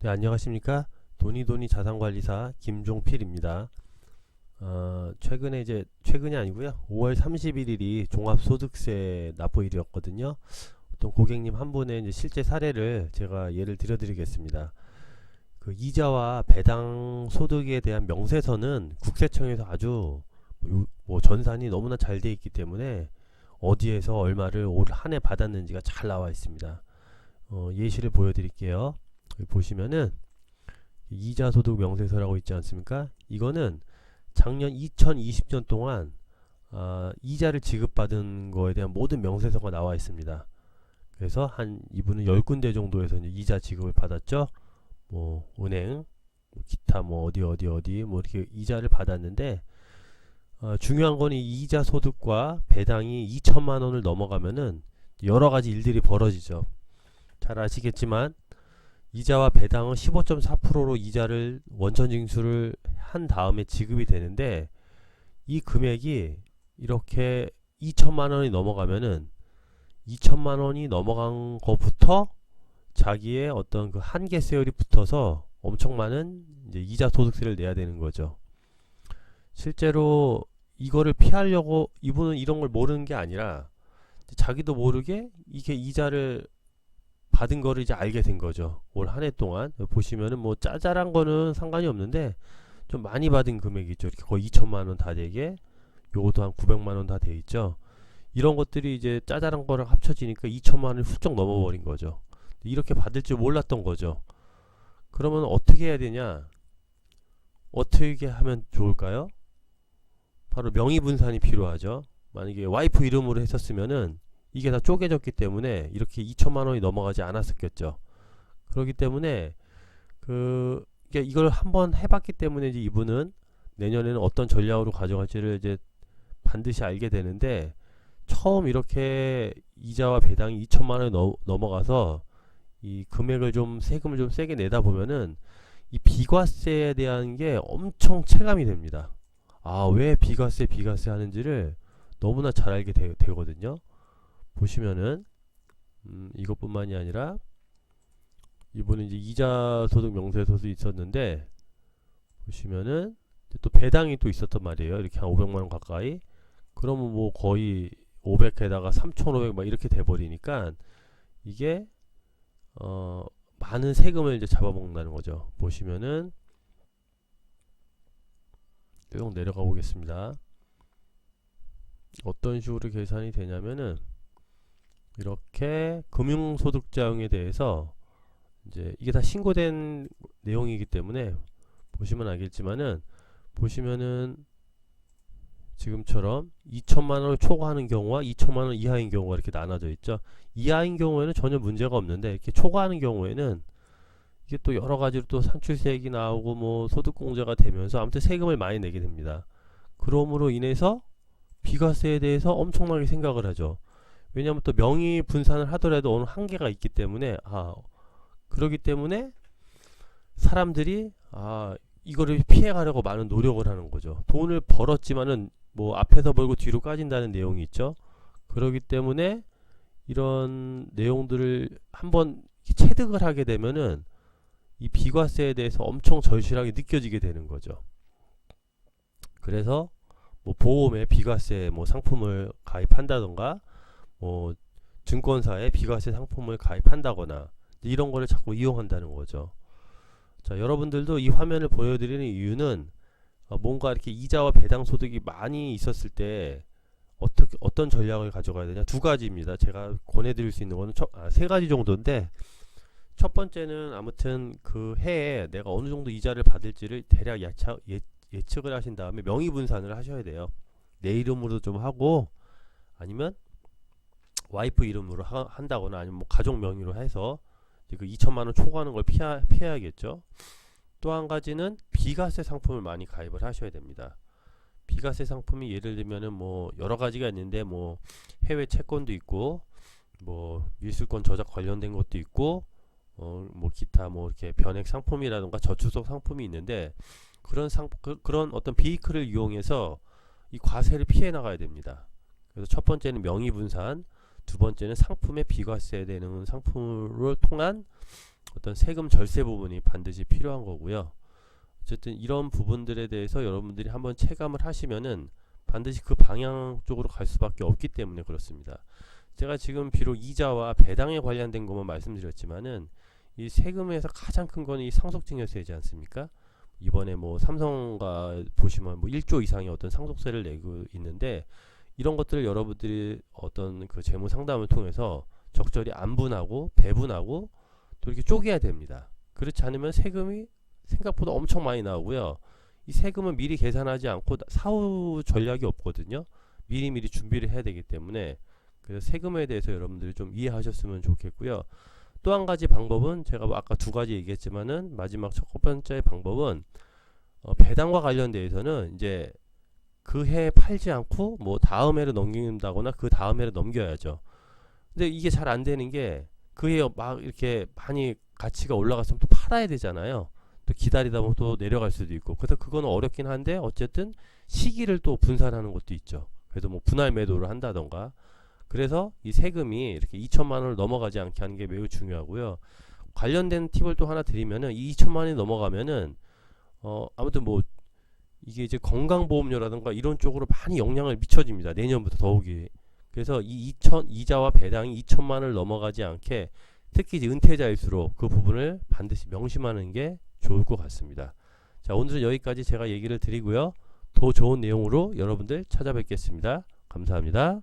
네, 안녕하십니까? 돈이돈이 자산관리사 김종필입니다. 최근이 아니고요. 5월 31일이 종합소득세 납부일이었거든요. 어떤 고객님 한 분의 이제 실제 사례를 제가 예를 들어드리겠습니다. 그 이자와 배당 소득에 대한 명세서는 국세청에서 아주 전산이 너무나 잘 돼 있기 때문에 어디에서 얼마를 올 한 해 받았는지가 잘 나와 있습니다. 예시를 보여드릴게요. 여기 보시면은 이자소득 명세서라고 있지 않습니까? 이거는 작년 2020년 동안 이자를 지급받은 거에 대한 모든 명세서가 나와 있습니다. 그래서 한 이분은 10군데 정도에서 이제 이자 지급을 받았죠. 뭐 은행, 기타 뭐 어디 뭐 이렇게 이자를 받았는데 중요한 건 이 이자 소득과 배당이 2천만 원을 넘어가면은 여러 가지 일들이 벌어지죠. 잘 아시겠지만 이자와 배당은 15.4%로 이자를 원천 징수를 한 다음에 지급이 되는데 이 금액이 이렇게 2천만 원이 넘어가면은 2천만 원이 넘어간 것부터 자기의 어떤 그 한계세율이 붙어서 엄청 많은 이제 이자 소득세를 내야 되는 거죠. 실제로 이거를 피하려고 이분은 이런 걸 모르는 게 아니라 자기도 모르게 이게 이자를 받은 거를 이제 알게 된 거죠. 올 한 해 동안 보시면은 뭐 짜잘한 거는 상관이 없는데 좀 많이 받은 금액이 있죠. 이렇게 거의 2천만 원 다 되게 요것도 한 900만 원 다 돼 있죠. 이런 것들이 이제 짜잘한 거랑 합쳐지니까 2천만 원이 훌쩍 넘어버린 거죠. 이렇게 받을 줄 몰랐던 거죠. 그러면 어떻게 해야 되냐? 어떻게 하면 좋을까요? 바로 명의분산이 필요하죠. 만약에 와이프 이름으로 했었으면은 이게 다 쪼개졌기 때문에 이렇게 2천만 원이 넘어가지 않았었겠죠. 그렇기 때문에 이걸 한번 해봤기 때문에 이제 이분은 내년에는 어떤 전략으로 가져갈지를 이제 반드시 알게 되는데 처음 이렇게 이자와 배당이 2천만 원이 넘어가서 이 금액을 좀 세금을 좀 세게 내다 보면은 이 비과세에 대한 게 엄청 체감이 됩니다. 왜 비과세 하는지를 너무나 잘 알게 되거든요. 보시면은 이것뿐만이 아니라 이분은 이제 이자 소득 명세서도 있었는데 보시면은 또 배당이 또 있었단 말이에요. 이렇게 한 500만 원 가까이. 그러면 뭐 거의 500에다가 3,500 막 이렇게 돼 버리니까 이게 많은 세금을 이제 잡아먹는다는 거죠. 보시면은 쭉 내려가 보겠습니다. 어떤 식으로 계산이 되냐면은 이렇게 금융소득자용에 대해서 이제 이게 다 신고된 내용이기 때문에 보시면 알겠지만은 보시면은 지금처럼 2천만 원을 초과하는 경우와 2천만 원 이하인 경우가 이렇게 나눠져 있죠. 이하인 경우에는 전혀 문제가 없는데 이렇게 초과하는 경우에는 이게 또 여러 가지로 또 산출세액이 나오고 뭐 소득공제가 되면서 아무튼 세금을 많이 내게 됩니다. 그러므로 인해서 비과세에 대해서 엄청나게 생각을 하죠. 왜냐하면 또 명의 분산을 하더라도 어느 한계가 있기 때문에 그러기 때문에 사람들이 이거를 피해가려고 많은 노력을 하는 거죠. 돈을 벌었지만은 뭐 앞에서 벌고 뒤로 까진다는 내용이 있죠. 그러기 때문에 이런 내용들을 한번 체득을 하게 되면은 이 비과세에 대해서 엄청 절실하게 느껴지게 되는 거죠. 그래서 뭐 보험에 비과세 뭐 상품을 가입한다던가 뭐 증권사에 비과세 상품을 가입한다거나 이런 거를 자꾸 이용한다는 거죠. 자, 여러분들도 이 화면을 보여드리는 이유는 뭔가 이렇게 이자와 배당 소득이 많이 있었을 때 어떤 전략을 가져가야 되냐 두 가지입니다. 제가 권해드릴 수 있는 거는 세 가지 정도인데 첫 번째는 아무튼 그 해에 내가 어느 정도 이자를 받을지를 대략 예측을 하신 다음에 명의 분산을 하셔야 돼요. 내 이름으로 좀 하고 아니면 와이프 이름으로 한다거나 아니면 뭐 가족 명의로 해서 그 2천만 원 초과하는 걸 피해야겠죠. 또 한 가지는 비과세 상품을 많이 가입을 하셔야 됩니다. 비과세 상품이 예를 들면은 뭐 여러 가지가 있는데 뭐 해외 채권도 있고 뭐 미술권 저작 관련된 것도 있고 뭐 기타 뭐 이렇게 변액 상품이라든가 저축성 상품이 있는데 그런 어떤 비이클을 이용해서 이 과세를 피해 나가야 됩니다. 그래서 첫 번째는 명의 분산, 두 번째는 상품의 비과세되는 상품을 통한 어떤 세금 절세 부분이 반드시 필요한 거고요. 어쨌든 이런 부분들에 대해서 여러분들이 한번 체감을 하시면은 반드시 그 방향 쪽으로 갈 수밖에 없기 때문에 그렇습니다. 제가 지금 비록 이자와 배당에 관련된 것만 말씀드렸지만은 이 세금에서 가장 큰 거는 이 상속증여세이지 않습니까? 이번에 뭐 삼성가 보시면 뭐 1조 이상의 어떤 상속세를 내고 있는데, 이런 것들을 여러분들이 어떤 그 재무 상담을 통해서 적절히 안분하고 배분하고 또 이렇게 쪼개야 됩니다. 그렇지 않으면 세금이 생각보다 엄청 많이 나오고요. 이 세금은 미리 계산하지 않고 사후 전략이 없거든요. 미리미리 준비를 해야 되기 때문에, 그래서 세금에 대해서 여러분들이 좀 이해하셨으면 좋겠고요. 또 한 가지 방법은 제가 뭐 아까 두 가지 얘기했지만은 마지막 첫 번째 방법은 배당과 관련돼서는 이제 그 해 팔지 않고 뭐 다음 해로 넘긴다거나 그 다음 해로 넘겨야죠. 근데 이게 잘 안 되는 게, 그 해 막 이렇게 많이 가치가 올라갔으면 또 팔아야 되잖아요. 또 기다리다 보면 또 내려갈 수도 있고, 그래서 그거는 어렵긴 한데 어쨌든 시기를 또 분산하는 것도 있죠. 그래서 뭐 분할 매도를 한다던가. 그래서 이 세금이 이렇게 2천만 원을 넘어가지 않게 하는 게 매우 중요하고요. 관련된 팁을 또 하나 드리면은, 이 2천만 원이 넘어가면은 아무튼 뭐 이게 이제 건강보험료라든가 이런 쪽으로 많이 영향을 미쳐집니다. 내년부터 더욱이. 그래서 이 2천 이자와 배당이 2천만 원을 넘어가지 않게, 특히 이제 은퇴자일수록 그 부분을 반드시 명심하는 게 좋을 것 같습니다. 자, 오늘은 여기까지 제가 얘기를 드리고요. 더 좋은 내용으로 여러분들 찾아뵙겠습니다. 감사합니다.